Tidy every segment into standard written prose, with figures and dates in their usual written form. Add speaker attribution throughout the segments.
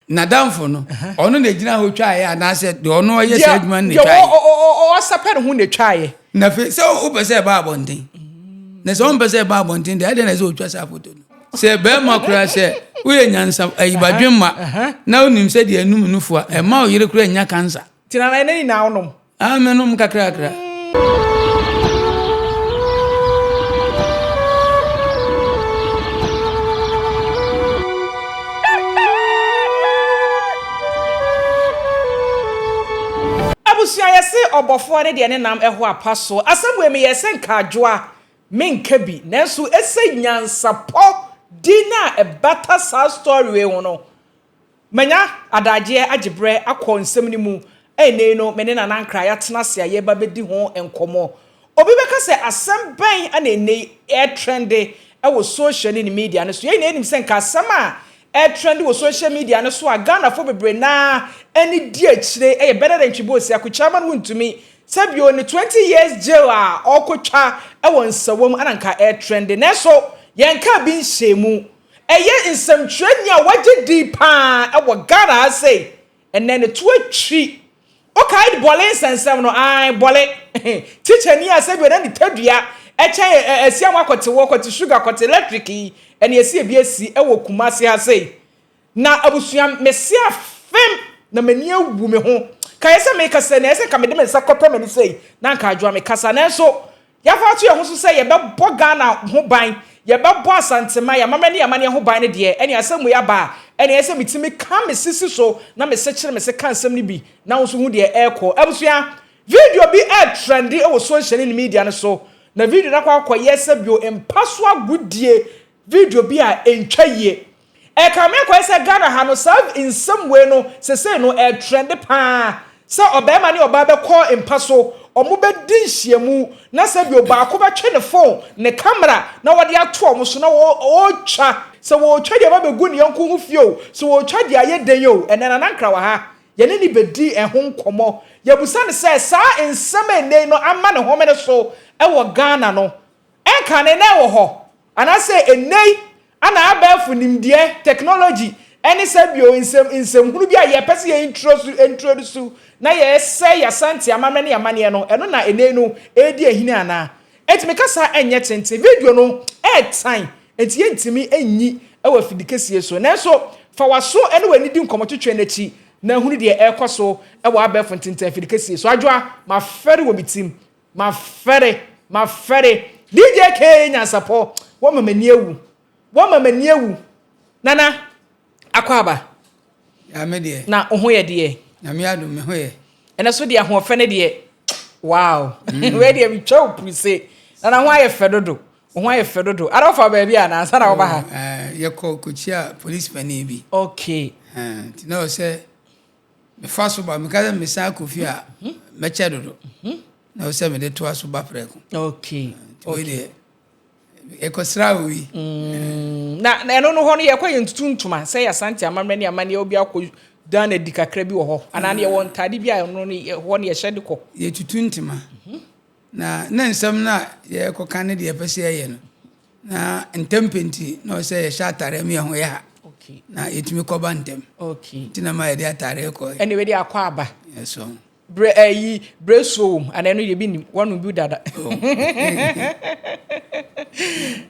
Speaker 1: nadamfo no ono na gina ho twae na se de ono ye se adwuma na twae
Speaker 2: o sapere ho na twae
Speaker 1: na fe se o pese ba abonten na se o pese ba abonten de ade na se o twa sa foto no se be makura se uye nyansa ayibadwemma na onim se de anum nufo e ma o yire kura nya cancer
Speaker 2: tina na ni na onom
Speaker 1: amenum kakra
Speaker 2: abusia yese obofo ne de ne nam eho apaso asamwe me yese nkadwoa menkabi nanso ese nyansapo dina ebata sa story we wono manya adaje agibre akọ nsem ni mu ene no mene na nankra ya tena se aye ba bedi ho enkomo obi beka se asem ban ana ene air trend e wo social media no so ye ne nim se nka asem a air trend wo social media no so a Ghana fo bebre na any die chire e better than chibosi akuchama no ntumi sabio ne 20 years jail a okotwa e won nsawom ananka air trend na so yenka bi nhemu eye nsamtwani a waje dipa e wo Ghana say enne ne to atwi okay bole nsensem no ai bole teacher ni asabio na ni tadua e chen asiam akote wo akote sugar akote electric ene esi ebi esi e wo kumase ha say na abusuam mesia fem na mani awu me ho ka yesa me kasa na yesa ka me de me sakoto me ni sei na nka adwa me kasa na so ya fa to ye ho so sei ye be bo Ghana ho ban ye be bo asantema ya mama ni amane ho ban ne de ene asemu ya ba ene yesa mitimi ka me sisi so na me se kire me se kan sam ni bi na wo so hu de eko abusua video bi trendy e wo social media ne so na video na kwa yesa bio empaso agudie video bi a entwa ye e ka me kwa se Ghana ha no serve in some way no se no trend pa se obema ne oba be call empaso omo be dinhyiamu na se bi oba ko be twe ne phone ne camera na wode ato omo so na o twa se wo twa de ba be gu ne yanko hu fio se wo twa de aye den yo ene na nankra wa ha ye ne ni bedi ehun nkomo ye busa ne se sa ensem ene no ama ne home ne so e wo Ghana no enka ne na wo ho ana se enei ana abafu nimdie technology any sabio insem hunu bia ye pese ye introduce na ye say ya santi amamre ne amane no eno na enenu edi ehine ana etime kasa enye tente video no time enti entimi enyi ewa fidikesie so na so fa waso ene wani di nkomotwetwe nachi na hunu de ekoso ewa abafu tente fidikesie so adwa ma fere wo bitim ma fere DJ K Nyansapo wo mamani ewu wama maniewu nana akwaba
Speaker 1: ya me de
Speaker 2: na oho ye de
Speaker 1: na me adu me ho ye
Speaker 2: ene so de ho fe ne de wow we de bi chow prise nana ho aye fedodo ho aye fedodo ara fa ba bia na ansa na wo ba ha
Speaker 1: ye ko kuchia police pani bi
Speaker 2: okay
Speaker 1: ti no se me faso ba me ka me sa kofi a me che dodo na o se me de to aso ba preko
Speaker 2: okay
Speaker 1: okay ekosrawi
Speaker 2: na eno no ho no ye kwaye ntutuntuma say ya santi amamre ne amane obi akọ dan adikakra bi wo ho ana ne won tade bi a no ne ho ne ye hyede ko
Speaker 1: ye tutuntuma na nsam na ye koka ne de pese ye no na ntempenti no say ye shatare me ho ya
Speaker 2: okay
Speaker 1: na yetumi ko ba ntem
Speaker 2: okay
Speaker 1: tina ma ye de atare ko
Speaker 2: anyway de akọ aba
Speaker 1: yeso
Speaker 2: breso ana no ye bi ni wonu bi dada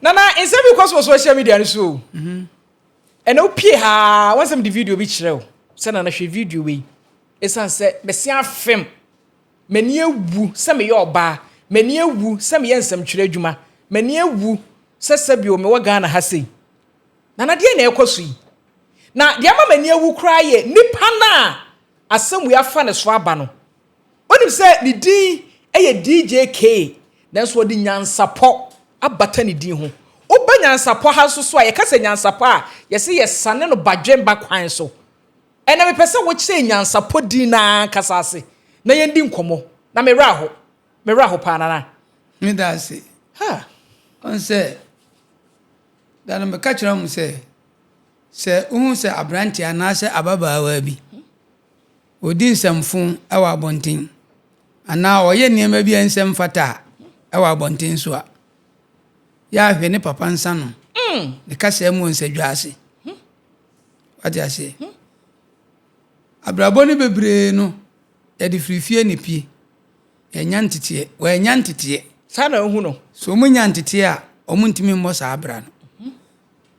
Speaker 2: nana instead because of social media no so and opie ha once some the video bi kire se na hwe video we esan se mesi afem mani ewu se me ye oba mani ewu se me ye nsam twire adwuma mani ewu se sabio me wa Ghana ha sei nana de na ekoso yi na de ama mani ewu kra ye nipa na asem we afa ne so aba no onim se ni din eye DJ K nanso odi Nyansapo abata ni din ho oba Nyansapo ha so a ye kasa Nyansapo a ye se ye sane no badwen ba kwan so ena me pese wo kire Nyansapo din na kasa ase na ye ndi nkomo na me raho pa na
Speaker 1: me da se
Speaker 2: ha
Speaker 1: on se da na me ka kire mu se uhu se abranti ana se ababaawa bi odi nsamfun awa bontin ana oye niema bi ensem fata awa bontin so a ya hwe ne papa nsa no ne kasa mu nsadwa ase wadi ase abrabɔ ne bebree no yɛde firifie ne pie yɛnya nteteɛ wɔanya nteteɛ
Speaker 2: saa na ohu no
Speaker 1: so mu nya nteteɛ a ɔmo ntimi mmɔ saa abra no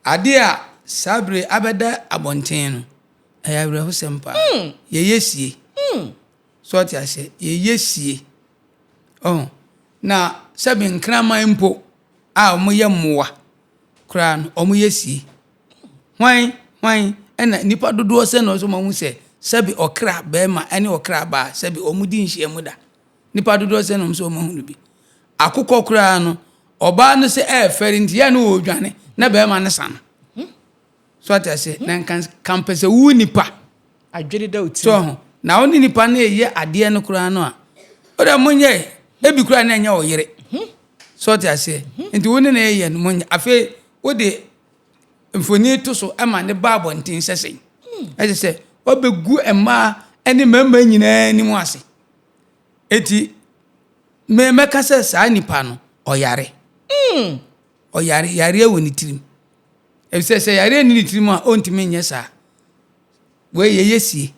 Speaker 1: ade a saa bere abɛda abɔnten no ɛyɛ awerɛho sɛm paa yɛyɛ sie so ɔte ahyɛ yɛyɛ sie na sɛbi nkraman mpo a ɔmo yɛ mmoa koraa no ɔmo yɛ sie hwan ɛna nipa dodoɔ sɛ na ɔso ma hu sɛ sɛbi ɔkra bɛrima ɛne ɔkra baa sɛbi ɔmo di nhyia mu da nipa dodoɔ sɛ na ɔmo sɛ ɔmo hu no bi akokɔ koraa no ɔbaa no sɛ ɛɛfɛre nti yɛ no ɔdwane na bɛrima no sa no so ɔte ahyɛ na kampɛ sɛ wu nipa
Speaker 2: adwene da oti
Speaker 1: so na ɔne nipa no ɛyɛ adeɛ no koraa no a ɔda mo nyɛ ebi koraa na ɛnyɛ ɔyere so ɔte ahyɛ nti wo ne na ɛyɛ no mo nyɛ afei wode mfoni to so ama ne ba abɔnten sɛsɛn ɛsɛ sɛ ɔbɛgu mmaa ne mmarima nyinaa anim ase eti mɛka sɛ saa nipa no ɔyare yare wɔ ne tirim ɛfisɛ sɛ yare ne tirim a ɔntumi nyɛ saa wei yɛyɛ sie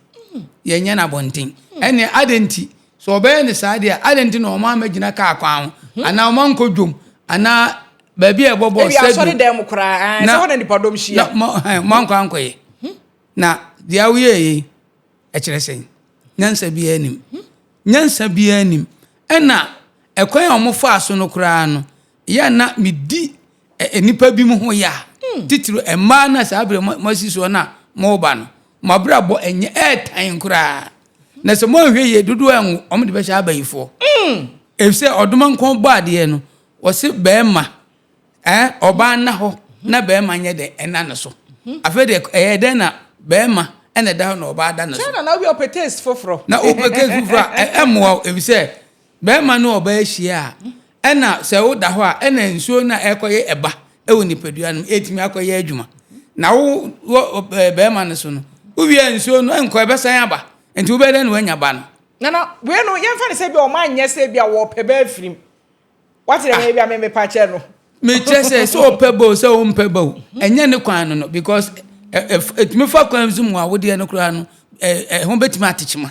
Speaker 1: yɛnyɛ no abɔnten ɛne adɛnti sɛ ɔbɛyɛ ne saa deɛ adɛnti na ɔma amagyina kaa kwan ho anaa ɔma nkɔ dwom anaa baabi a ɛbɔbɔ
Speaker 2: asɔre dan mu koraa sɛ hɔ na nipa dɔm hyia
Speaker 1: moankɔ ankɔyɛ na deɛ woyɛɛ ɛkyerɛ sɛ nyansa biara anim ɛna ɛkwan a ɔmo faa so no koraa no yɛ na medi nipa bi mu ho yɛ a titiri mmaa na saa abere moasi soɔ no a moba no mabrabɔ ɛnyɛ ɛɛtan koraa na sɛ moahwɛ yɛ dodoɔ ɛnwo ɔmo de bɛhyɛ abayifoɔ ɛfisɛ ɔdoma nkɔn bɔ adeɛ no wɔse bɛrima ɔbaa na hɔ na bɛrima nyɛ dɛ ɛna ne so afei deɛ ɛyɛ dɛn na bɛrima ɛna da hɔ na ɔbaa da ne so
Speaker 2: na obi ɔpɛ taste foforɔ
Speaker 1: na ɔpɛ taste foforɔ a ɛmmoa ɛfisɛ bɛrima no ɔbaa ahyia a ɛna sɛ woda hɔ a ɛna nsuo no a ɛkɔyɛ ɛba ɛwɔ nipadua no ɛtumi akɔyɛ adwuma na wo bɛrima no so no wowie nsuo no ɛnkɔ ɛbɛsan aba nti wobɛyɛ dɛn na woanya ba no
Speaker 2: nana wei no yɛmfa ne sɛ bi ɔma anyɛ sɛ bi a wɔpɛ bɛɛ firim wate dɛ bi a memepa kyɛ no
Speaker 1: mekyɛ sɛ ɔpɛ bo sɛ ɔmpɛ bo ɛnyɛ ne kwan no because ɛtumi fa kwan so mu a wodeɛ no koraa no ɛho bɛtumi atekyema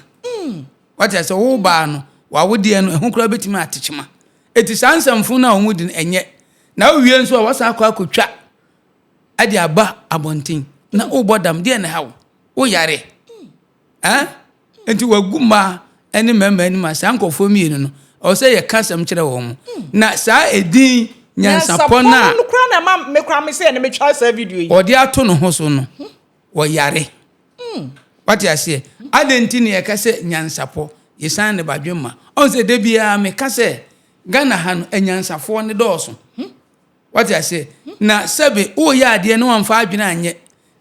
Speaker 1: wate sɛ wo baa no wawodeɛ no ɛho koraa bɛtumi atekyema ɛti saa nsɛmfo no a ɔmo di no ɛnyɛ na wowie nso a wɔsa akɔtwa ade aba abɔnten na wobɔ dam deɛ ne ha wo woyare nti wagu mmaa ne mmarima anim a saa nkɔfoɔ mmienu no ɔwɔ sɛ yɛka asɛm kyerɛ wɔn mo na saa ɛdin nyansapɔ no a
Speaker 2: nokora na ma mekora me sɛ ne metwa saa video yi
Speaker 1: ɔde ato no ho so no wɔyare wate aseɛ adɛnti ne yɛka sɛ nyansapɔ yɛsan ne badwe ma ɔn sɛ da biara meka sɛ Ghana ha no anyansafoɔ ne dɔɔso wate aseɛ na sɛbe woyɛ adeɛ no wamfa adwene anyɛ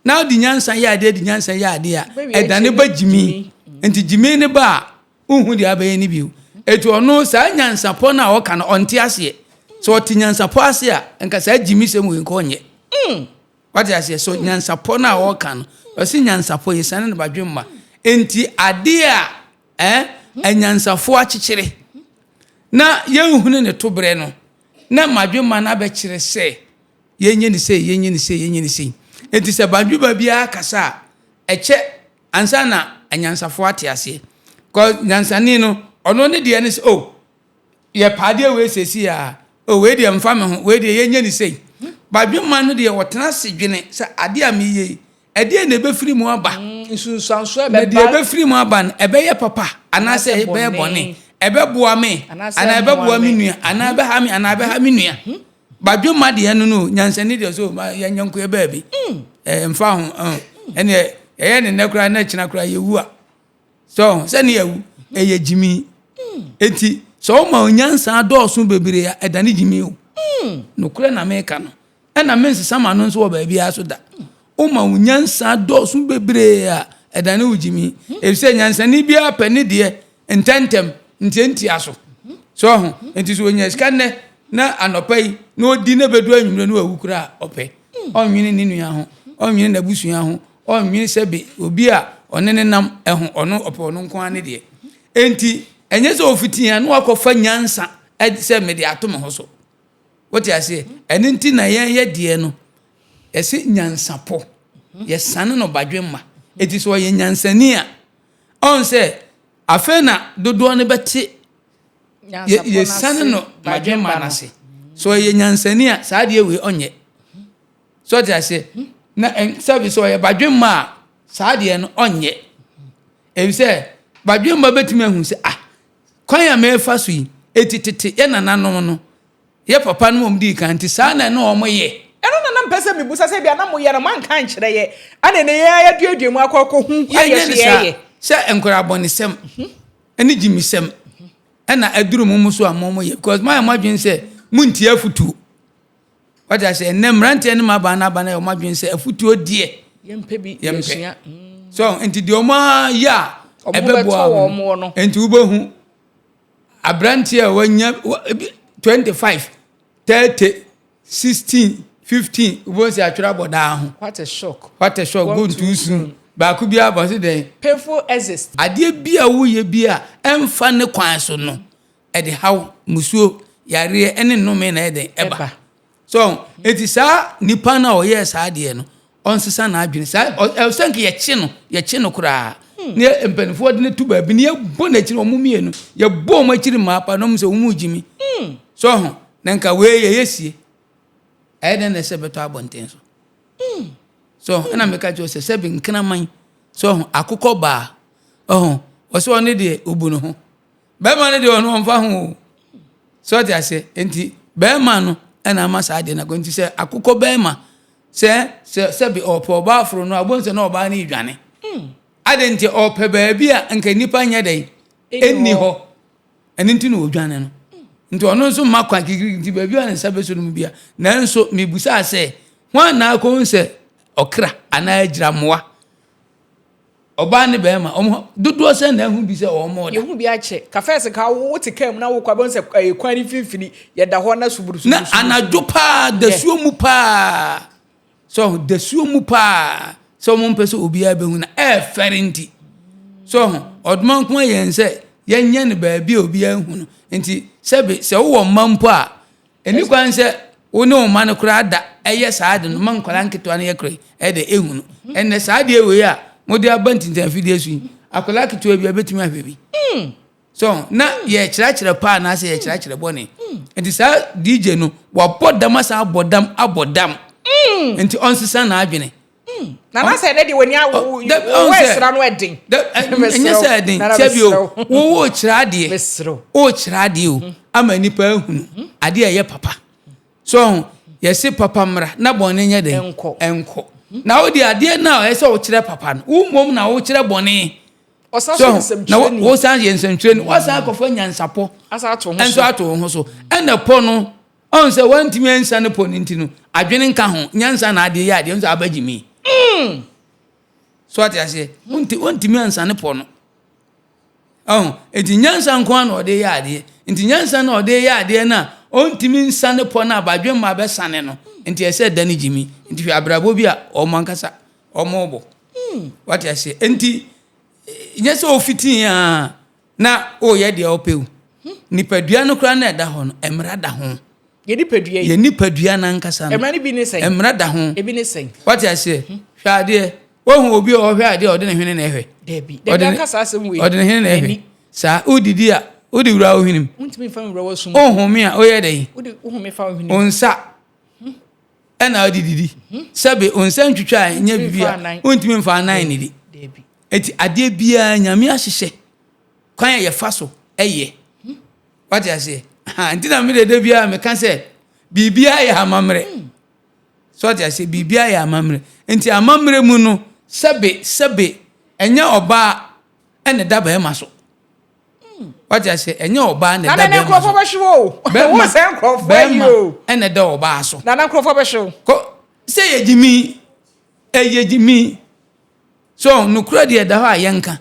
Speaker 1: na wode nyansa yɛ adeɛ de nyansa yɛ adeɛ a ɛdane ba gyimi nti gyimi ne ba a wohu deɛ abɛyɛ ne bio ɛtu ɔno saa nyansapɔ no a ɔka no ɔnte aseɛ sɛ ɔte nyansapɔ ase a nka saa gyimi sɛm wei nka ɔnyɛ wate aseɛ so nyansapɔ no a ɔka no ɔse nyansapɔ yɛsane ne badwe mma enti adeɛ a anyansafoɔ akyekyere na yɛnhunu ne to berɛ no na madwe mma no abɛkyerɛ sɛ yɛnyɛ ne sei enti sɛ badwe ba biara kasa a ɛkyɛ ansa na anyansafoɔ ate aseɛ kɔ nyansani no ɔno ne deɛ ne sɛ yɛ paadeɛ wei sɛsi a wei deɛ mfa me ho wei deɛ yɛnyɛ ne sei badwe mma no deɛ wɔtena se dwene sɛ adeɛ a meyɛ ɛdeɛ na ɛbɛfiri mu aba
Speaker 2: nsunsuanso
Speaker 1: ɛbɛba deɛ ɛbɛfiri mu aba no ɛbɛyɛ papa anaasɛ ɛbɛyɛ bɔne ɛbɛboa me anaa ɛbɛboa me nua anaa ɛbɛha me anaa ɛbɛha me nua badwe mma deɛ no nyansani deɛ so yɛnyɛ nko yɛbaa bi mfa ho ɛne ɛyɛ ne nnɛ koraa na kyena koraa yɛwu a so sɛne yɛwu ɛyɛ gyimi enti sɛ woma onyansa dɔɔso bebree a ɛdane gyimi o nokorɛ na meka no ɛna mensesa ma no nso wɔ baabiara so da woma onyansa dɔɔso bebree a ɛdane wo gyimi ɛfisɛ nyansani biara pɛ ne deɛ ntɛntɛm ntiantia so ho enti so onya sika nnɛ na anɔpa yi na odi na bɛdu anwummerɛ no wawu koraa ɔpɛ ɔnwene ne nua ho ɔnwene n'abusua ho ɔnwene sɛbe obi a ɔne ne nam ɛho ɔno ɔpɛ ɔno nko ane deɛ enti ɛnyɛ sɛ ofitia na wakɔfa nyansa sɛ mede ato me ho so wote aseɛ ɛne nti na yɛyɛ deɛ no ɛsɛ nyansapɔ yɛsane no badwe mma enti sɛ ɔyɛ nyansani a on say afena dodo ne beti ye sane no badwen manase so ye nyansani a saade we onye so they say na service so ye badwen ma saade no onye e say badwen ma betimi ahu say kwan ya me fa so yi etitete ye nananom no ye papa no mdi kan ti sa na no omoye
Speaker 2: eno na mpese mibusa se bia na moye na man kan kire ye ane ne ya duaduamu akoko hu ye
Speaker 1: se enkora bonisem eni jimisem ena aduru mumu amomoye because my imagine say munti afutu what I say nemrante ene mabana bana yo madwen say afutu odie
Speaker 2: yempe bi yesua
Speaker 1: so enti de oma ya ebebo no enti ubehu abrante a wanya 25 30 16 15 ubosi atwera boda ho
Speaker 2: what a shock
Speaker 1: go too soon ba ku bia ba se den
Speaker 2: painful exist
Speaker 1: ade bia wo ye bia emfa ne kwan so no e de haw musuo yare ene nnome na e den eba so eti sa nipa na o ye sa ade no onsesa na adwene sa e sanke ye chi no kura ne empanifo de ne tuba bi ne ye bo na chi no mumie no ye bo ma chiri ma pa no mse wo mu jimi so ho na nka we ye yesie e den na se beto abonten so ena meka jo se bi nkena man so akukọ ba o so ne de obu no ho be ma ne de ono mfa ho so ti ase enti be ma no ena ma sa de na go enti se akukọ be ma se bi opo ba afro no abonse na oba na idwane ade nti ope ba bia nka nipa nya den enni ho eni nti no odwane no nti ono so makwa kikiri nti ba bia na sabe so no bia nanso mebusa ase hwan na ko nse okra ana agira moa oba ne be ma dodo se na hu bi se o mo da
Speaker 2: ye hu bi a che ka first ka wo te kam na wo kwa bon se kwani finfini ye da ho na suburu
Speaker 1: na anadwo pa da suo mu pa so da suo mu pa so mo mpese obi a be hu na ferenti so odman ko yen se yenye ne ba bi obi a hu no enti se wo mampo a eni kwan se wo ne o man kura da eye saade no man kwala nketo an ye kure e de ehu no enne saade ewe a modi abantintan fidie su akwala keto bia betimi ahwebi so na ye kira pa na se ye kira bone enti sa DJ no wa bodam asa abodam enti onsesa na adwene
Speaker 2: na say de wani awo wesra no edin
Speaker 1: enye say edin tebio wo kira de o kira de o ama nipa ehunu ade ye papa so yesi papa mra na bone nya de enko na odi ade na ese o kire papa no umom na o kire bone
Speaker 2: osaso nsem
Speaker 1: na wo san ye nsem twere ni wasa akofo nyansapo
Speaker 2: asa ato ho
Speaker 1: enso ato ho so ena po no on se wantimi ensa ne po ninti no adwene nka ho nyansa na ade ya ade enso abagimi so ati ase wantimi ensa ne po no enti nyansa nko na ode ya ade enti nyansa na ode ya ade na ontimi nsane po na abadwen ma be sane no enti ese dani jimi enti fi abrabo bi a o mankasa o mobo what I say enti nyese ofitin a na o ye de opew nipadua no kra na da ho no emra da ho ye nipadua na nkasa no
Speaker 2: emra ni bi ni sen
Speaker 1: emra da ho
Speaker 2: e bi ni sen
Speaker 1: what I say hwade wo hu obi o hwade o de ne hwene na ehwe
Speaker 2: de nkasa asem we
Speaker 1: o de ne hwene na ehwe sa odidi a odi wura ohwinim
Speaker 2: untimi fa wura wasum
Speaker 1: ohumi a oye dey
Speaker 2: odi ohumi fa ohwinim
Speaker 1: onsa ena odididi sabe onsa ntwitwa nya bibia untimi mfa 9 ni di eti ade bia nyame ahyehye kwan ye fa so eye what I say ntina me de bia me kan say bibia ya amamre so what I say bibia ya amamre enti amamre mu no sabe enya oba ene da ba ema so what I say enya oba ne da ba
Speaker 2: na nkrofo be hwo wo se nkrofo ayo
Speaker 1: ene da oba so
Speaker 2: na nkrofo be hwo
Speaker 1: ko se yejimi so nukura de da ha yenka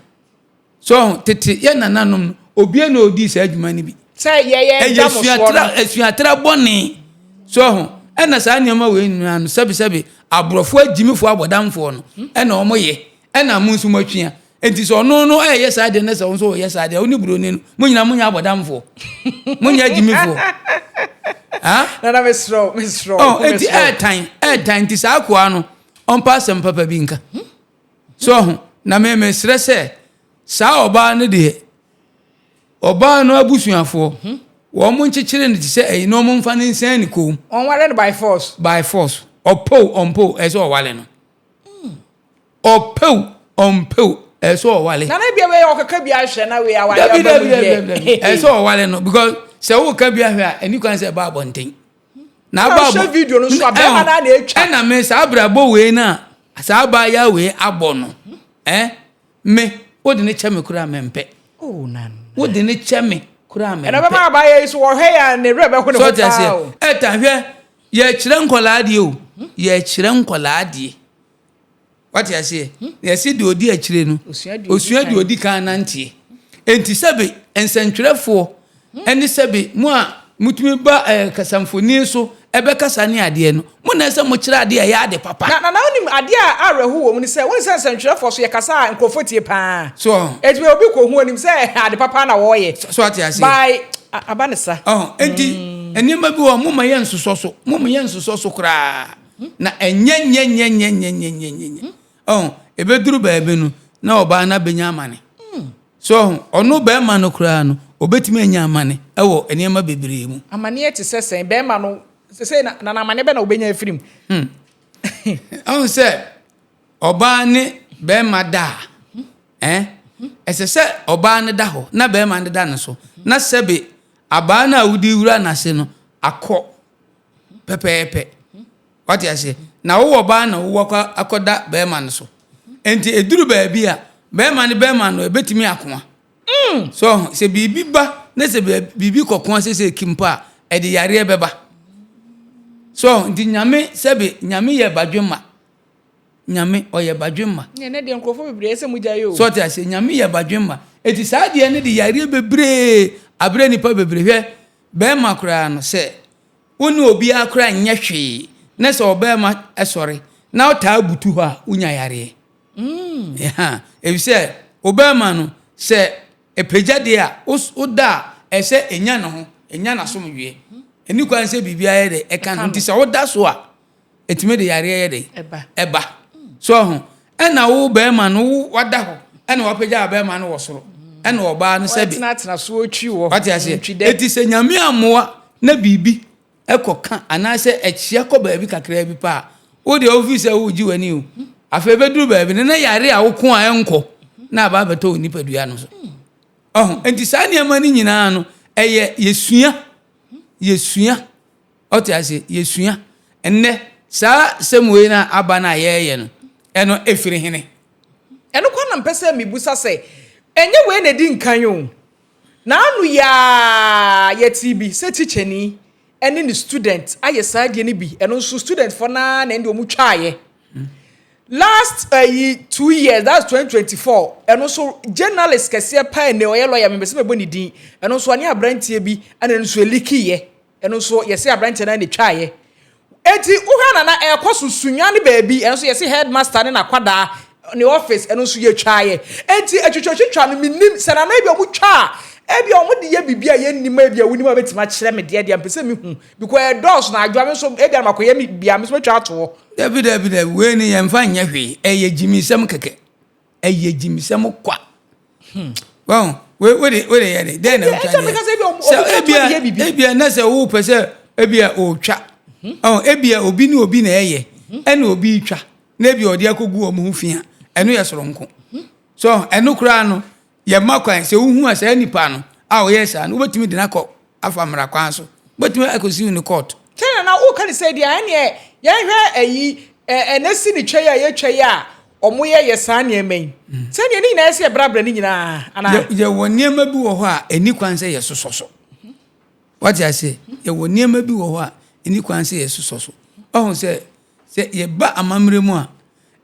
Speaker 1: so tete ye nananom obi na odi sa adwuma ni bi
Speaker 2: say ye
Speaker 1: esuatra boni so ena sa nyama we nua no sabi abrofo agimifo abodamfo no ena omoye ena munsu matwia enti so no ye sa de na se so ye sa de oni buroni no munyina munya abodamfo munya agimifo
Speaker 2: na mesro
Speaker 1: enti airtime ti sa akwa no on pass papa bi nka so na me sre saa oba no de oba no abusuafo wo mo nchichire ne tise eyi no mo mfa ne nsan ne kom
Speaker 2: on wale by force
Speaker 1: ompo eso wale no ompo eso wale
Speaker 2: na na bia we okaka bia hwe na we awale
Speaker 1: eso wale no because se wo ka bia hwe a eni kwan se ba abonten na ba
Speaker 2: show video no so abema na na etwa
Speaker 1: na me sa abrabo we na sa ba ya we abo no me wodi ne cheme kura mempe
Speaker 2: nan
Speaker 1: wodi ne cheme kura mempe
Speaker 2: na ba ba ya so wo hwe ya ne rebe ho ne
Speaker 1: so eta hwe ye kire nkola de o ye kire nkola de what you say ye si de odi akire no osua de odi kan nantie enti sebe ensentwerefo eni sebe mu a mutumi ba kasamfoni so ebe kasa ne ade no mu na se mu kire ade ya ade papa
Speaker 2: na onim ade a arehu wo mu ni se won se ensentwerefo so ye kasa nkrofotie pa
Speaker 1: so
Speaker 2: eti obi ko hu onim se ade papa na wo ye
Speaker 1: so what you say
Speaker 2: by abanisa
Speaker 1: enti enima bi wo mu ma ye nsoso mu ma ye nsoso kra na enye ebeduru baabe no na oba na benya amane so ono be ma no kra no obetimi anya amane ewo enema bebre mu
Speaker 2: amane eti sesen be ma no sesen na amane be na obenya afirim
Speaker 1: se oba ne be ma da se oba ne da ho na be ma ne da ne so na sebe aba na awudi wura na se no akọ pepepe what you say na wo oba na wo akoda be ma ne so enti eduru baabi a be ma no ebetimi akoma so se bibi ba na se bibi kokon se kimpa e de yare beba so ndi nyame sebe nyame ye badwema nyame oye badwema
Speaker 2: ne de nkofo bebre ese muja yo
Speaker 1: so te ase nyame ye badwema eti saa de ne de yare bebre abre nipa bebre hwe be ma kura no se woni obi akura nya hwe na se obema esore na ota butu ho a unya yare ebise obema no se epejade a oda ese enya no ho enya na som wie eni kwan se bibia ye de eka no nti se oda so a etime de yare ye de eba so ho ena wo bema no wada ho ena wapeja bema no wosoro ena oba no se bi
Speaker 2: na so otwi wo
Speaker 1: what you say eti se nyame amoa na bibi ekoka anase echia ko baabi kakra bi pa wo de office wo ji wani o afa beduru baabi na yare a wo ko a enko na ba beto ni padua no so enti sa ne amani nyina no eye yesua ote ase yesua enne sa semwe na aba na yeye no eno efiri hene
Speaker 2: eno kwa na mpese mibusa se enye we na di nkan yo na anu ya TB se teacheni ene ni student aye saadie ni bi eno so student for na ndi omu twaye last 2 years, that's 2024 eno so journalist kese pa ne oye lawyer membese mebo ni din eno so ani abrantie bi ana eno so elikiye eno so yesi abrantie na ne twaye eti uhana na ekoso sunya ne baabi eno so yesi headmaster ne na kwada ne office eno so ye twaye enti etwetwetwa no minim sana na bi omu twa ebi omu de ye bibia ye nima ebi awuni ma betima kire me de mpese mi hu because doors na adwa me so ebi amakoye mi bia me so twa to
Speaker 1: David we ni yemfa nya hwe eye jimisem keke eye jimisem kwa well we ye dey na ebi na se wo pese ebi o twa ebi obi ni obi na eye ena obi twa na ebi odi akogu o mu fia eno ye soronko so eno kura no ye makwan se uhu asa nipa no a o yes an obetimi de nakọ afamra kwan so betimi akosi ni court
Speaker 2: tena na o kan say dia ene ye hwe ayi enesi ni twa ye twa ya omo ye sa ne emen tena ni na ese brabra ni nyina ana
Speaker 1: ye woniema bi wo ho a eni kwan se ye sososo what you say ye woniema bi wo ho a eni kwan se ye sososo ohun se ye ba amamre mu a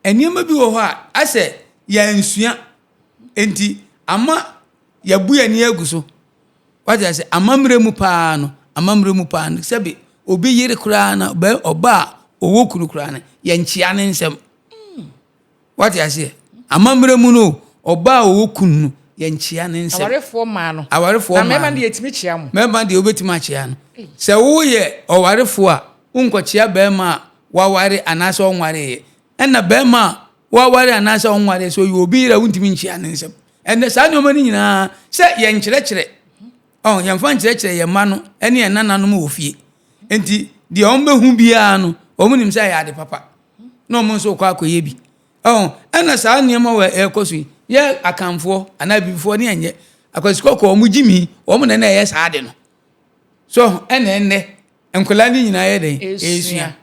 Speaker 1: eniema bi wo ho a ase ye nsua enti ama yabu ya ni aguso what you say amamre mu pa no sebe obi yire kura na oba owo kunu kura na ye nchia ne nsem what you say amamre mu no oba owo kunu ye nchia ne nsem
Speaker 2: awarefo ma no
Speaker 1: na
Speaker 2: mema de yetimi chia mo
Speaker 1: mema de obetimi achia no se wo ye owarefo a unkochia be ma waware anase onware ye na be ma waware anase onware so you obi ra untimi nchia ne nsem and the San Omanina said Yan Chile. Oh, Yan Fan Chile, your man, any and none of fee. And the Ombe Humbiano, woman say, I had papa. No more so quack yebi. Oh, and as I near my air cosy, yeah, I come for, and I before the end yet. I could scock or Mujimi, woman and I, yes, I didn't. So, and then, and Colani in a day is here.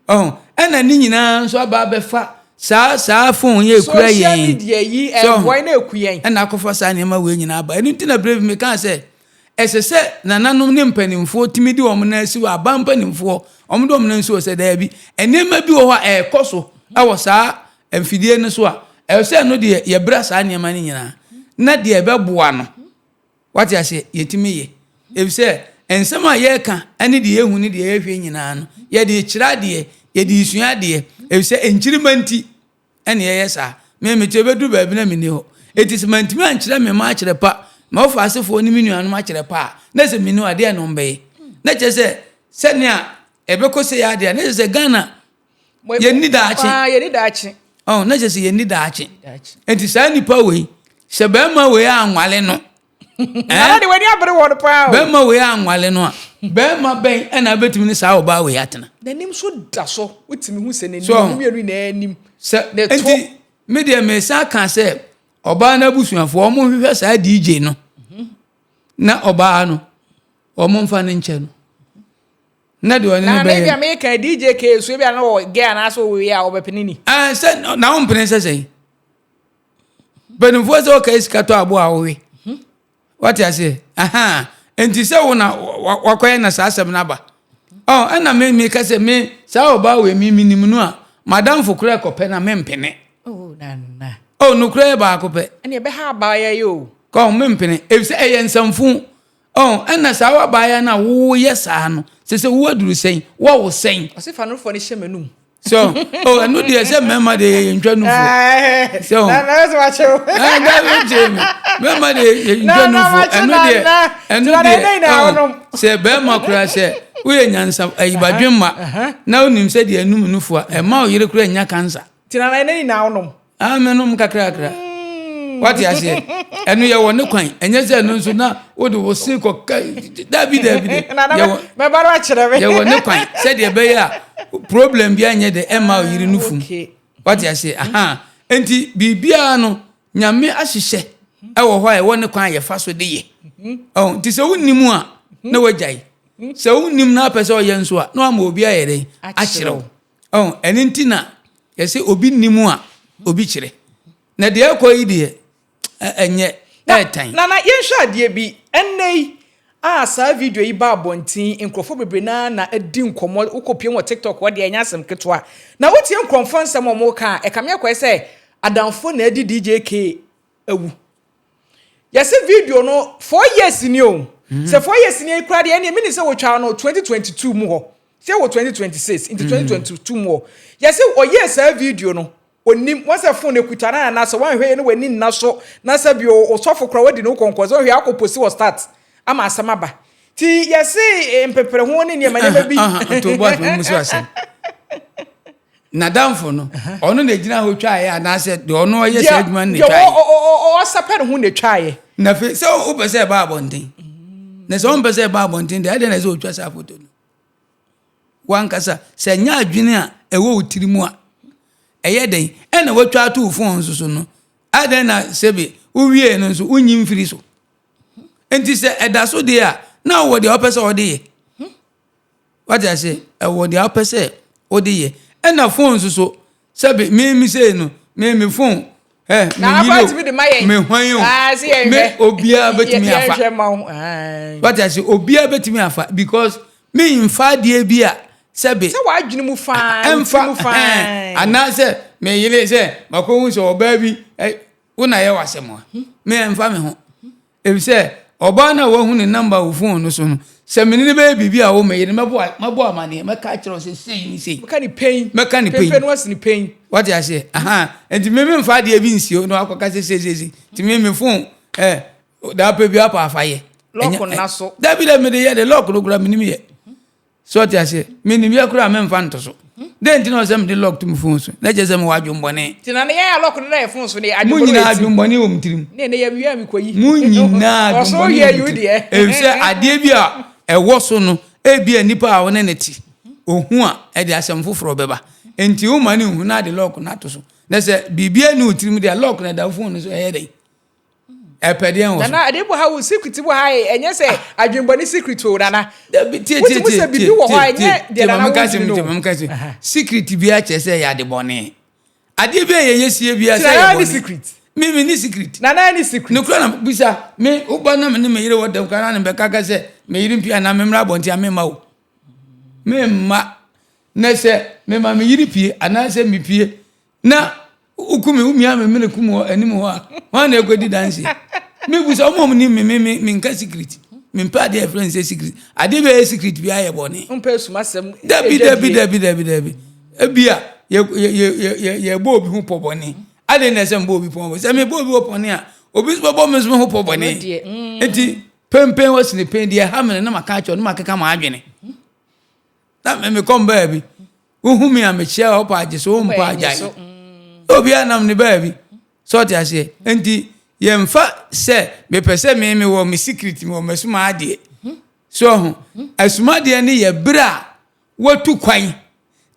Speaker 1: Oh, and a Nina, so about Befa, sa phone ye crying, ye, and why no queen, and I could for signing my winning up. Anything I brave me can say. As I said, Nananum Nimpen for timid woman, who are bumping for, Omdom so said there be, and then maybe what a cosso. I was and Fidiana Swa. I was saying, no dear, your brass and your money, not dear Babuano. What I say, ye to me, if say, and some are yeka, any dear who need the avian, ye the chiradi, ye the suadi, if say, and chirimenti, and yes, sir, Mammy Chebedu Babinamino. It is meant to mention me march the pa, more fast for any minute and match the pa. That's a minu idea no bay. Let us say, Senya, Ebeko say idea, there's a Ghana. You need that. Oh, not just you need that. And it's any power. Sabema we are Waleno. Bema we are Waleno. Bema Bay and I bet me sao ba we atana. The name should dasso with me who send name. Sir, media may can say Obana Bushman for more as I DJ no. Na Obano or Monfan channel. Not do any maybe I make a DJ case, maybe I know again as we are over Penini. I said now, Princess. But if was okay, it's cut away. What I say? Aha, and to say when I walk in a sassam number. Oh, and I made me case me, so about with me minimum. Madame for crack or pen a mempene. Oh, Nana. Oh, no cray barcope. And you beha buy you. Come mempene, if say and some fool. Oh, and as our buyer now, oh, yes, I know. Says, what do you say? What was saying? As if I know for the shame. So, oh, I know there's a member they enjoy. So, that's what you remember the say, Bema say, we are Nyansapo Tv. Now, Nim said, you knew for a mouth, you're crying your cancer. Tina, now, I'm a num cacra. What you say? And we are one coin, and yes, I know so now. What was sick or David? My brother, you were no coin, said your bear. Problem behind the Emma, you know. What you say? Aha, and Bibiano, Yame Ashishe. Oh, why I want to cry a fast with the oh, tis a winimua, no way. So, nim nappers or Yansua, no more be a day. Ashiro. Oh, and in Tina, you say, Obi Nimua, obituary. Na de akwa idie enye airtime na yen hwa de bi ennei sa video yi ba bontin enkrofo bebre na edi nkomo ukopie mo TikTok wo de enya asem ketwa na wotie nkrofo nsem mo ka e kamya kwa se adamfo na edi DJK ewu yesi video no 4 years ni o se 4 years ni ikra de ene mini se wo twa no 2022 mu ho se wo 2026 into 2022 mu yesi o yes video no onim wasa phone ekutana na so wan hwe ne wani na so na sabi o sofo kra wadi no konkozo hwe akoposi wo start ama asama ba ti yesi empepere ho ne ne manya bi to bo mu so ase na damfo no ono na gina ho twae na se de ono ye se adwuma ne twae o sapere ho ne twae na fe se o pese ba abonten na se o pese ba abonten de ade na se o twa sa foto no wan kasa se nya adwene a ewo utirimu a eyeden ena watwa atu phone so no aden na sebe uwie no so unyim firi so enti se eda so de a na wo de opese o de ye what I say e wo de opese o de ye ena phone so sebe me say no me phone na about me de mayen me hwan yo me obia betimi afa what I say obia betimi afa because me infa de bia sebe
Speaker 2: se wa adwene mu fa
Speaker 1: ana se me yele se makohu so oba bi una ye wasemo me emfa me ho e se oba na wo hu ne number wo phone no so no se me ne be bibia wo me yele mabo amane me ka kire se sei ni sei me ka ni pain
Speaker 2: no was ni pain
Speaker 1: what I say aha enti me mfa de bi nsio no akoka se sei ti me phone da pe bi apa afaye
Speaker 2: lock na so
Speaker 1: da bi da me de ye de lock no gura me ni me ye so what I say me ni bi akura me mfa nto so then you know some the lock to me phone so na je say me wadwon bone
Speaker 2: tina na ya lock no na phone so ne
Speaker 1: adwon bone adwon bone wo mtirim
Speaker 2: ne ne ya wi koyi
Speaker 1: mu nyina adwon bone
Speaker 2: so ye you de
Speaker 1: e say ade bi a e wo so no e bi anipa a wona neti ohu a e de asem foforo beba enti wo mani hu na de lock na to so na say bibia ni otirim de lock na da phone so e dey e pede en wo
Speaker 2: na ade bo ha wo secret bo ha enye say adwon bone secret wo na
Speaker 1: tie
Speaker 2: bibi wo ha enye de na
Speaker 1: wo secret bi a che say ya de bone ade bi ye yesie bi a say ya bone
Speaker 2: secret
Speaker 1: me ni secret
Speaker 2: na ni secret
Speaker 1: no kra na bisa me uba na me me yire wodam kana na be kaka say me yire pia na me mra bonti ame ma wo me ma na say me ma me yire pie ana say me pie na ukumi umia me kumu anim ho a wan na egodi dance me busa omom ni me nka secret me mpa de friend say secret ade be secret bi aye bone
Speaker 2: mpa sumasem
Speaker 1: dabi ebia ye bo obi hu pobone ade na sem bo obi pobone se me bo obi opone a obi so bo me so hu pobone enti pempen was ni pen de ha me na maka cho no makeka ma adwene na me kom ba bi uhu me a me chia opa age so mpa ajai obi anam ni ba bi so ti ase enti ye mfa se me pese me wo me secret me wo mesuma ade so ho asuma de ne ye bra watu kwan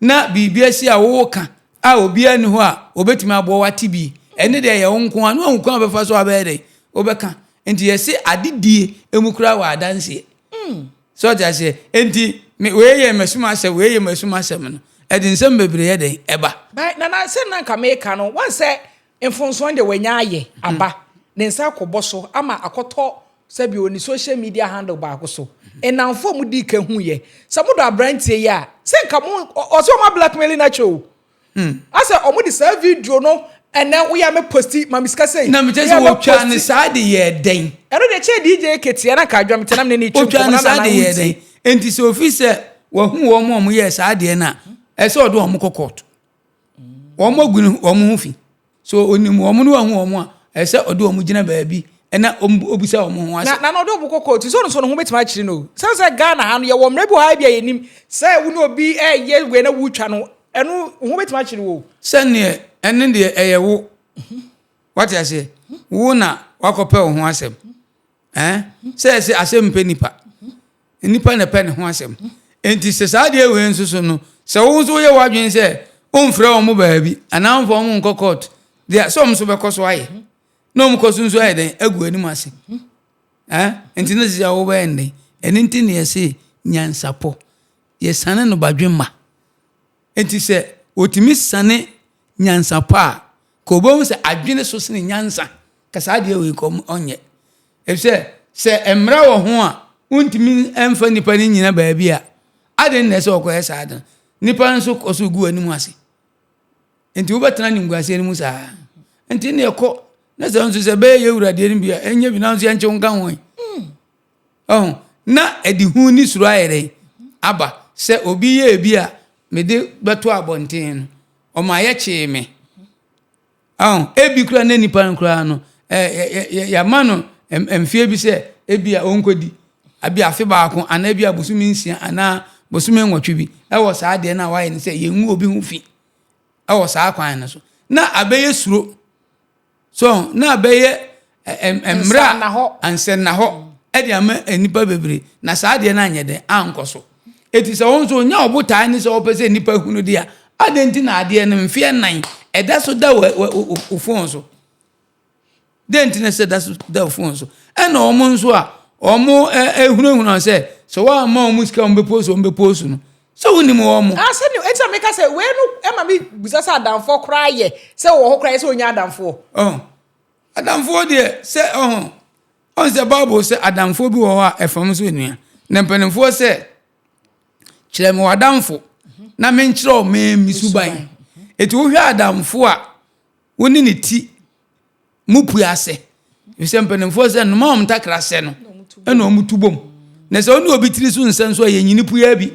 Speaker 1: na bibia si a wo ka a obi ani ho a obetimi abo wati bi ene de ye wonko anu wonko abefa so abede obeka enti ye se adidie emukura wa adanse so ti ase enti me we ye mesuma se me no edin sem bebre ye den eba
Speaker 2: na se na ka me ka no wan se mfonso de wanya aye aba ne nsa akobɔ ama akɔtɔ sabi oni social media handle ba so enamfo mu di ka hu ye samudo abrantie ya se nka mu oso ma blackmail na cho asa omu di sa video no ene wo ya me posti ma miska sei
Speaker 1: na me tese wo twa ne sa de ye den
Speaker 2: ero de che DJ ketia na ka dwam tenam ne ni
Speaker 1: chu ko na sa de ye den enti so officer wo hu wo mo ye sa de na e se odo omu kokot wo mo gunu wo mo hu fi so onim wo mo no hu wo mo a ese odo omu gina baabi ena obisa omu ho ase
Speaker 2: na odo obu kokot so no ho betima chiri no se Ghana ha no ye wo mra bi ha bia yenim se wo no obi ye we na wutwa no enu ho betima chiri wo
Speaker 1: se ne ene de eye wo what you say wo na wakope wo ho asem se asem pe nipa na pe ne ho asem enti se sa de we nsusu no se wo so ye wadwen se omfra wo mo baabi anamfo mo kokot dia so so be koso aye no mo koso nso aye den agu anim ase enti na sia wo ba ende eni nti ne yesi nyansapo ye sane no badwemma enti se otimi sane nyansapo a ko bo se adwene so sene nyansa ka sa de we ko onye se emra wo ho a untimi emfa nipa ni nyina baabi a ade ne se okoye sa ade nipa nso koso gu anim ase enti wo betena ni ngwase ni musa enti ne ko na se nso se be ye urade ni bia enye bi na nso enche nka hon na edi hu ni suru ayere aba se obi ye bia me de beto abonten o ma ye che me ebi kura na nipa nkura no ya mano emfie bi se ebia onkodi abi afi ba ko ana bia bosumi nsia ana bosumi nwotwe bi e wo saa de na waye ni se ye nwu obi hu fi e wo saa kwan na so na abeye suro so na abeye emra ansen na ho e de ama enipa bebre na saa de na anyede ankoso eti se won so nya obotaa ni se opese nipa hunu dia adenti na ade no mfie nan eda so da ofon so denti na se da so da ofon so e na omo nso a omo ehunu se so wa ma omo sika ombe poso no so woni mo omo
Speaker 2: se ni eti ameka se we no e ma mi busasa adamfo kra ye se wo ho kra se onya adamfo
Speaker 1: adamfo de se on se bible se adamfo bi wo ho a efam so enua na mpanimfo se kyerem wadamfo na menkyerɛ o misuban eti wo hwɛ adamfo a woni ne ti mupu ase yese mpanimfo se no ma omtakra se no ena omutubom na se oni obi tiri so nsan so ye nyini pu ya bi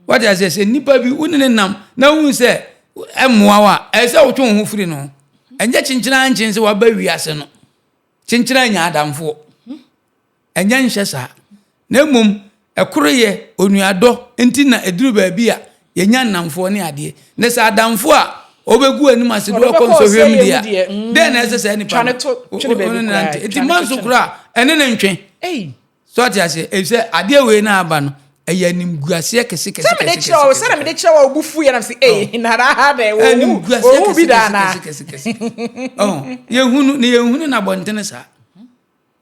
Speaker 1: what I say nipa bi woni ne nam na hu se emoa wa ese wo twon ho firi no enye kyenkyena ankyen se waba wi ase no kyenkyena nya adamfo enye nhye sa na mum ekoroye onuado enti na eduru ba bi a yenya namfo ne ade ne sa adamfo a obegu anim ase do konso hwem dia den na ese nipa enti manso kura ene ne ntwe so ati ase ese ade we na aba no eya nim guase kese
Speaker 2: se me de kire wa obufu ya na se na ra ha de wo bi da na
Speaker 1: yehunu na bontene sa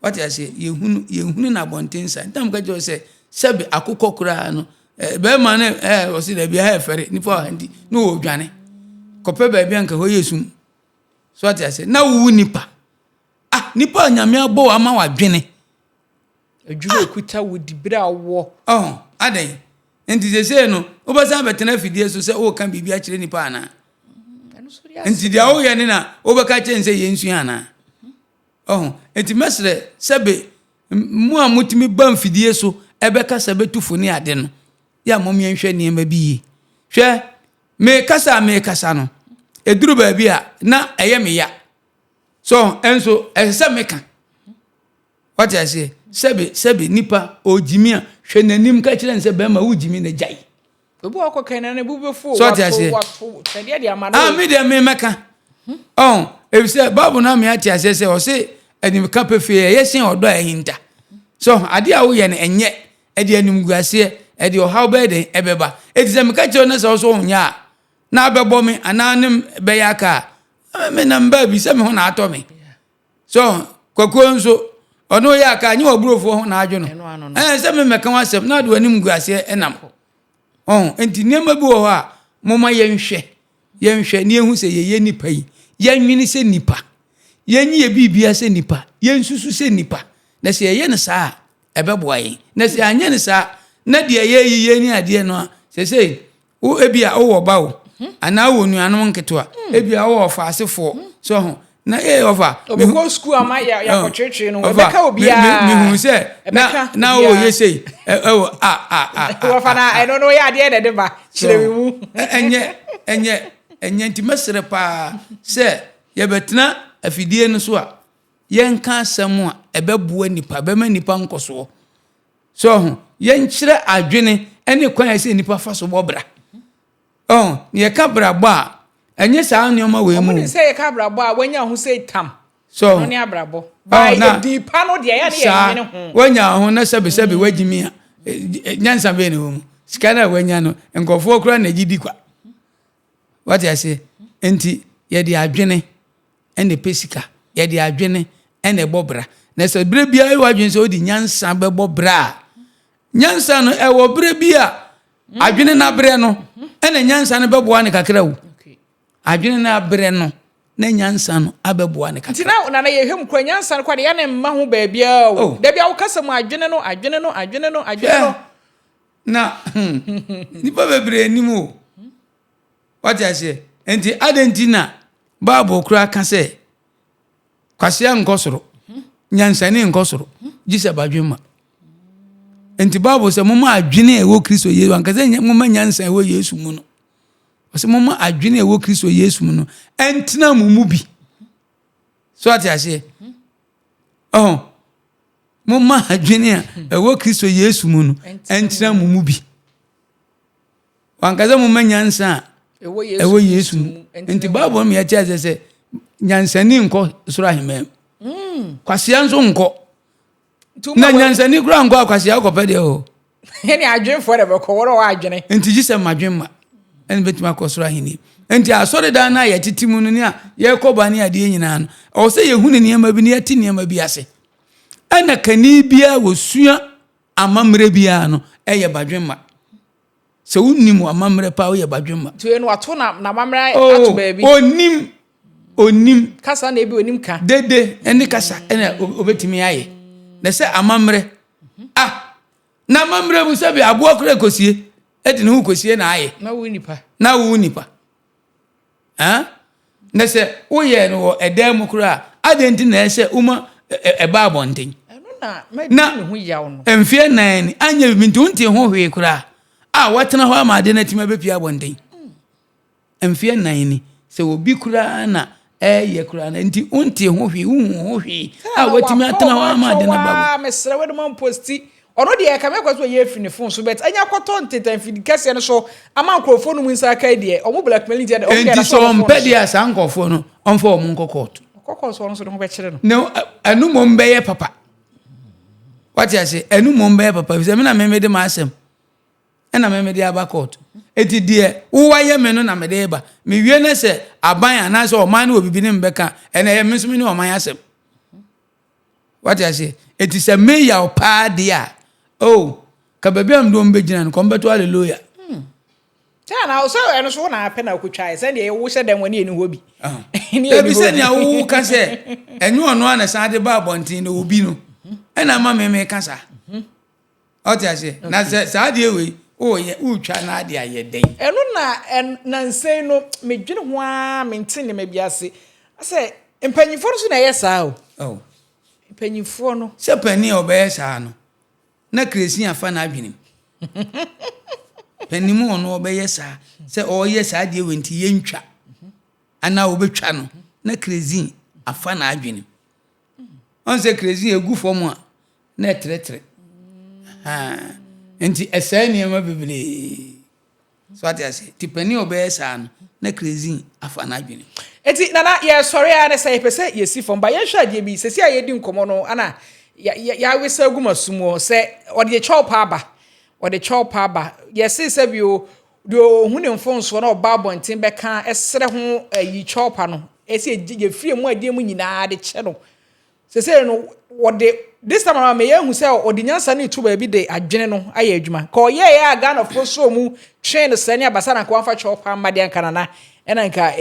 Speaker 1: ati ase yehunu na bontene sa ntam ka jo se sebe akokọ kura no be ma ne o si da bia ha fere nipa handi no wo dwane kope ba bia nka ho yesum so ati ase na wu nipa nipa nyame abo ama wadwene
Speaker 2: adwuma ekuta wudi bra wo
Speaker 1: adan enti se no obasa betena fidie so se o kan bibia kire nipa ana enti dia o ye ne na obeka chense yensu ana enti mesre sebe mu amutimi ban fidie so ebeka sebe tufu ni ade no ya momye nhwe niema bi hwe me kasa no eduru ba bia na eye me ya so enso ese meka what I say sebe nipa ojimia hwe nanim ka kire nse be ma wujimi na jai
Speaker 2: obu akokan na bu befu
Speaker 1: wato
Speaker 2: tede de amana
Speaker 1: me de me meka ebise babu na me ati ase se o se enim ka pefe yesin odo ahinta so ade a wo ye ne enye ede anim guase ede o how bed ebeba edize me ka kire na se so nya na abebo me ananim be yaka me namba bi se me ho na ato me so kwakwo nso ono ya ka anyi oburofo ho na adwo no se me meka wasem na do anim guase enam enti niema bi wo ha moma yenhwe ne ehu se ye nipa yi yenwini se nipa yenyi ye bibia se nipa yensusu se nipa na se ye ne saa ebeboa yi na se anye ne saa na de ye ni ade no se wo ebia wo ba wo ana wo nuanom nketo ebia wo fa asefo so na ofa
Speaker 2: obeko school ama ya ko church no obeka obia
Speaker 1: mi hu se na wo ye sei
Speaker 2: ofa na no no ya de de ba chire mu
Speaker 1: enye nti mesere pa se ye betena afidie no so a yenka asem a ebeboa nipa bema nipa nkoso so yenkyere adwene ene kwan ase nipa fa so bobra ye ka brabo a enye saa nneoma we mu
Speaker 2: mo say ka brabo a wanya ho say tam
Speaker 1: so
Speaker 2: no ne abrabo ba di pa no de ya ne ye ho
Speaker 1: wanya ho na sebe wagimi a nyansa be ne ho skana wanya no nkofo kura na gidi kwa what I say enti ye de adwene ene pesika ye de adwene ene bobra na se bre bia e wadwene se odi nyansa be bobra nyansa no e wo bre bia adwene na bre no ene nyansa no be boa ne kakra wu adwene na bre no na nyansa no abeboa ne kakra
Speaker 2: ntina na ye hwem kura nyansa no kwa de ya ne mma ho ba bia o da bia wo kasa mu adwene no
Speaker 1: na nipa bebre nimu what I say enti adentina Bible kura ka se kwase nkosoro nyansane nkosoro jise badwema enti Bible se moma adwene ewo Kristo Yesu ankaze moma nyansan ewo Yesu mu no se moma adwene ewo Kristo Yesu mu no entina mu bi so what I say moma adwene ewo Kristo Yesu mu no entina mu bi ankaze moma nyansan ewo Yesu enti Bible me ya chaze se nyansani nko sura himem kwase nso nko na nyansani kura nko akwase akopede o
Speaker 2: eni adwen for be ko woro wa adwene
Speaker 1: enti gise madwen ma eni betima ko sura hini enti asore da na ya titimu no ni a ye koba ni ade nyina no o se ye hunu niam bi ni ati niam bi ase ana kani bia wosua amamre bia no eye badwen ma se unimu amamre pa oye badwema
Speaker 2: to enu ato na amamre ato baabi
Speaker 1: onim
Speaker 2: kasa na ebi onim ka
Speaker 1: dede eni kasa ena obetimi aye na se amamre na amamre bu se bi abo akura kosie edi ne hu kosie na aye na wu nipa na se oye no edem kura adenti na ese uma eba abonten
Speaker 2: na hu yawo no
Speaker 1: emfie nan anya bi nti unti ho hwe kura watena ho amade na tima bepia bonden emfie nan ni se obi kura na ye kura na nti unti ho hwi watimi atena ho amade na babo
Speaker 2: mesra we do man posti ono de ka me kwaso ye fi ne phone so bet anya kwato ntetan fi kase no so ama nkrofo no mu nsa ka de omo blackmail de o
Speaker 1: get so mpedi asa nkofo no onfo omo nkokot
Speaker 2: kokko so no be kire
Speaker 1: no anu mo mbeye papa what you say anu mo mbeye papa se me na me de masem na me de aba court eti de wo waye me no na me de ba me wie na se aban ana se o man obi bi ne mbeka ena ye me so me ne o man asem what you say eti se me ya o pa dia oh ka baby am do mbegina no kombeto hallelujah
Speaker 2: na so eno so na apɛ na akotwae se de wo hye dem wani eni ho bi
Speaker 1: e bi se nia wo ka se enyu ono ana san de ba abontin na obi no ena ma me ka sa what you say na se sa de we o ye utwa na ade aye den
Speaker 2: eno na nsei no medwene ho a mentene me biase ase empanyifo no so na yesa
Speaker 1: oh
Speaker 2: empanyifo no
Speaker 1: se pani obeyesa no na kresi afa na adwenem panimu ono obeyesa se oyesa ade wenti yentwa ana obetwa no na kresi afa na adwenem on se kresi egu fom a na tretre enti esani ma bibili so ati ase tipani obeyesa no na kresi afa na adwenem
Speaker 2: eti nana ye sorry a na say pese ye si fom ba ye hwa de bi sesi a ye di nkomo no ana ya wesa gu masumo se ode chopa aba yes se bi o do hu ne mfonso na oba bonten beka esere ho yi chopa no esi ye fie mu ade mu nyina de che no se no wode this time around me ye hu se ode nyansa na itu ba bi de adwene no aye adwuma ko ye ya Ghana for so mu train se ne abasa na ko anfa chopa amade anka na ena nka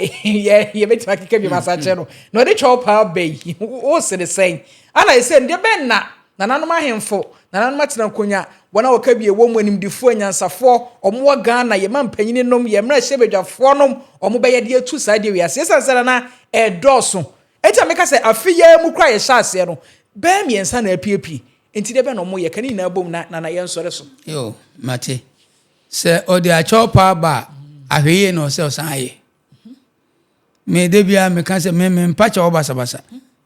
Speaker 2: ye betima kika bi masa che no no de chopa bay o se de sen ana ese nde ben na nananom ahemfo nananom atena konya wana wakabie wo mu animdifo anyansafo omo Ghana ye mampanyini nom ye mra hyebedwafo nom omo beye de atu saa de wiase esansana na edoso eta meka se afiya mu kra ye hyase no be miensa na apiepie enti de be no mo ye kani na abom na ye nsore so
Speaker 1: yo mate se odi a chopa ba ahweye no se osaye me de bia me kan se me mpacha obasa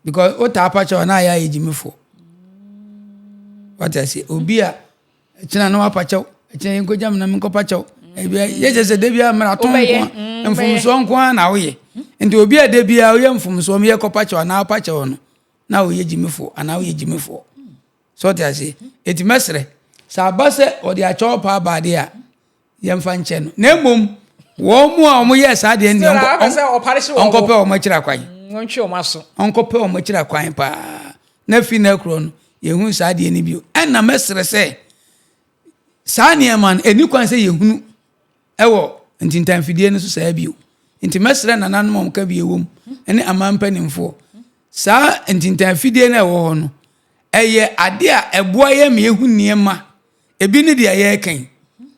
Speaker 1: because o ta apacha na ya ejimifo what I say obia china no apacha china nkojam na mkopacha ebia ye je se de bia mra ton ko mfumso nko na wo ye enti obia de bia wo ye mfumso me ye kopacha na apacha no na wo ye jimifo ana wo ye jimifo so what I say eti mesre sa base odi a chopa ba de a ye mfa nche no na emom wo mu a mo ye sa de ndi onkope o machira kwan
Speaker 2: nchi o maso
Speaker 1: onkope o machira kwan pa na fi na kro no yehun sa de ni bio na mesre se sa ne man eni kwan se yehunu ewo ntintan fidie no so sa bio nti mesre na nanom ka bi ewom ene amampanimfo sa ntintan fidie na ewo ho no eye ade a eboa ye me ehun niema ebi ne de ye kan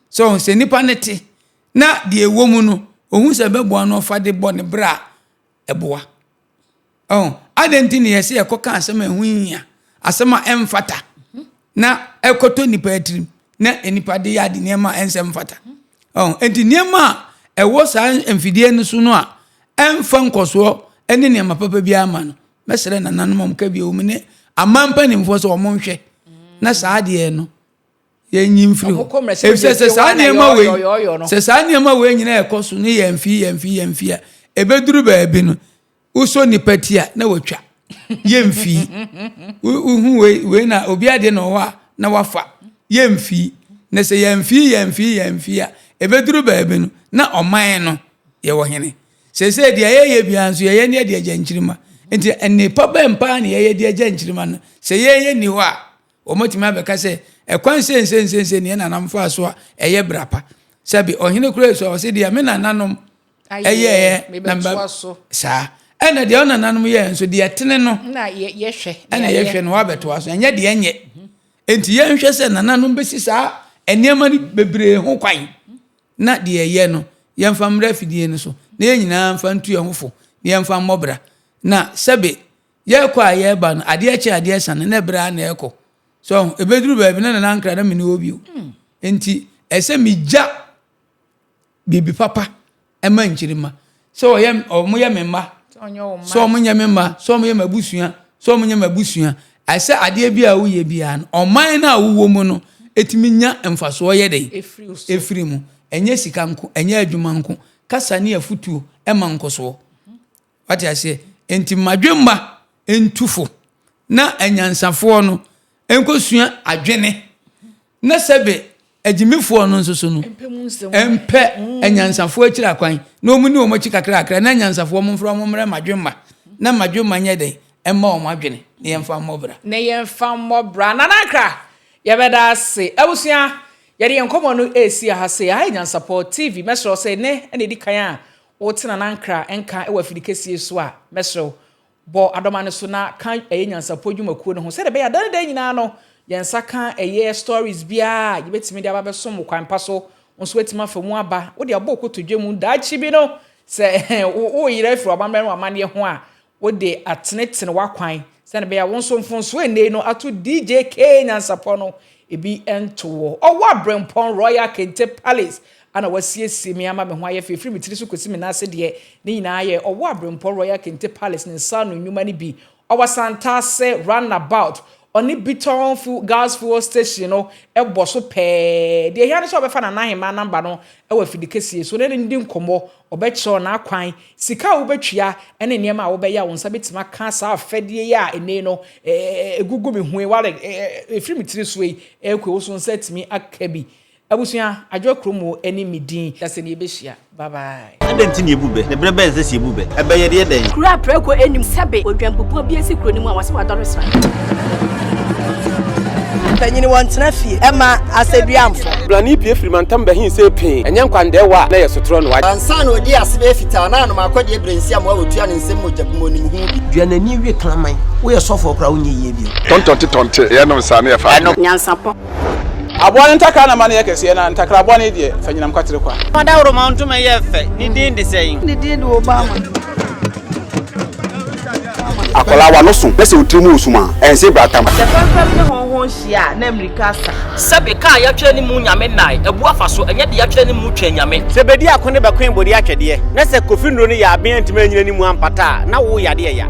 Speaker 1: so se nipa nete na de ewom no ohun se beboa no fa de bo ne bra eboa adenti ne yesi ekoka asema ehun ya asema emfata na ekoto nipa atrim na enipa de ya de niema ensem fata enti niema ewo sa emfidie no so no a emfa nkoso ene niema papa bi ama no mesere na nanom ka bi o mene amampa nimfo so omonhwe na saa de no ye nyimfiri se saa niema we se saa niema we nyina ekoso ne yemfi ebeduru ba bi no uso nipatia na wotwa yemfi uhu we na obi ade no wa na wafa yemfi na se yemfi a ebeduru ba bi no na oman no ye wo hene se de ye bia nso ye ne de agyanchirima enti ene papa mpa na ye de agyanchirima no se ye ni ho a omotima beka se ekwan sense ne na namfa so a eye brapa sabi ohene kura so se de me na nanom eye namba sa ena de ona nanom ye nso de etene no
Speaker 2: na ye hwe
Speaker 1: ena ye hwe no wabeto aso enye de enye enti ye nhwe se na nanom besi sa enema ni bebre ho kwan na de ye no ye mfa mra fidie no so na ye nyina mfa ntu ye hofo ye mfa mmobra na sabi ye kwa ye ba no ade eche ade san na bra na eko so ebeduru ba bi na na nkra na meni obi enti ese mija bibi papa ema nchirima so ye mo ye memma so mo nye memma so mo ye mabusua so mo nye mabusua asa ade bia wo ye bia no oman na wo mu no etimi nya mfaso ye dey efiri mu enye sika nko enye adwuma nko kasa ne afutuo ema nkoso wati ase enti madwemba entufo na anyansafo no enkosua adwene na sebe agimifo no nso no empe anyansafo akira kwan na omuni o machi kakra na anyansafo mo mfro mo mre madwemba na madwemba nye dey emma o madwene ne yemfa mobra
Speaker 2: na nakra yebeda se abusua yede yenkomo no esi ha se Eiii Nyansapo TV mesro se ne ene di kan a wotina nankra enka ewa fidikesie so a mesro bo adoma ne so na kan Eiii Nyansapo dwumakuo no ho se de be ya dan nyina no yensa kan eye stories bia yebetimi de aba besom kwan paso onso wetima famu aba wo de aboko to dwemu da chi bi no se wo yire fru abamre amane ho a wo de atenetene wakwan se ne be ya wonso mfonso ene no ato DJ K Nyansapo no ebi entowo owa Brempon Royal Kente Palace ana wasiesie me ama me ho aye fefiri mitiri so kosi me na ase de ne nyina aye owa Brempon Royal Kente Palace ne sa no nyuma ne bi owa Santa se roundabout oni Biton gas fuel station no ebo so pe de hia ne so obefa na nahema number no ewa fidikesie so ne ndi nkomo obecho na akwan sika wo betwia ene niema wo beya won sabetima ka sa afedie ya ene no egugu me hu wale efiri mitiri so yi ekwe wo so nsatimi akabi abusua adwo kromo eni midin dase ne ebehia bye bye
Speaker 3: adenti ne ebube ne brebe nse si ebube ebeye de den
Speaker 4: kura preko enim sebe odwampopo bi esi kronimu a wase wadore sra
Speaker 5: Panyini wantena fie ema aseduamfo
Speaker 6: blani pie frimantam behin se pin enye nkwande wa na yesotro no wa
Speaker 5: ansa na odi asebe fita na no makodi ebrensi am wa otua ne nsem mojabumonim hu
Speaker 3: duanani wie klaman wo ye sofo okra wo nye ye bi
Speaker 7: tontonte ye no sa na ye fa
Speaker 4: Nyansapo
Speaker 6: abone ntaka na mane yekese na ntakra abone de fanyinam kwatere kwa
Speaker 3: mada woro ma ntuma ye fe ni din de sein
Speaker 5: ni din de Obama
Speaker 7: akola wa no so pese utrimu usuma ense bratam
Speaker 5: sefafam ne honhon hia na America sa
Speaker 3: sabe ka ya twa ni mu nyame nai ebu afaso enye de ya twa ni mu twa nyame
Speaker 8: sebedi akone bakwen bodi atwede na se kofi nro ni ya aben ntima nyina ni mu ampata na wo yade ya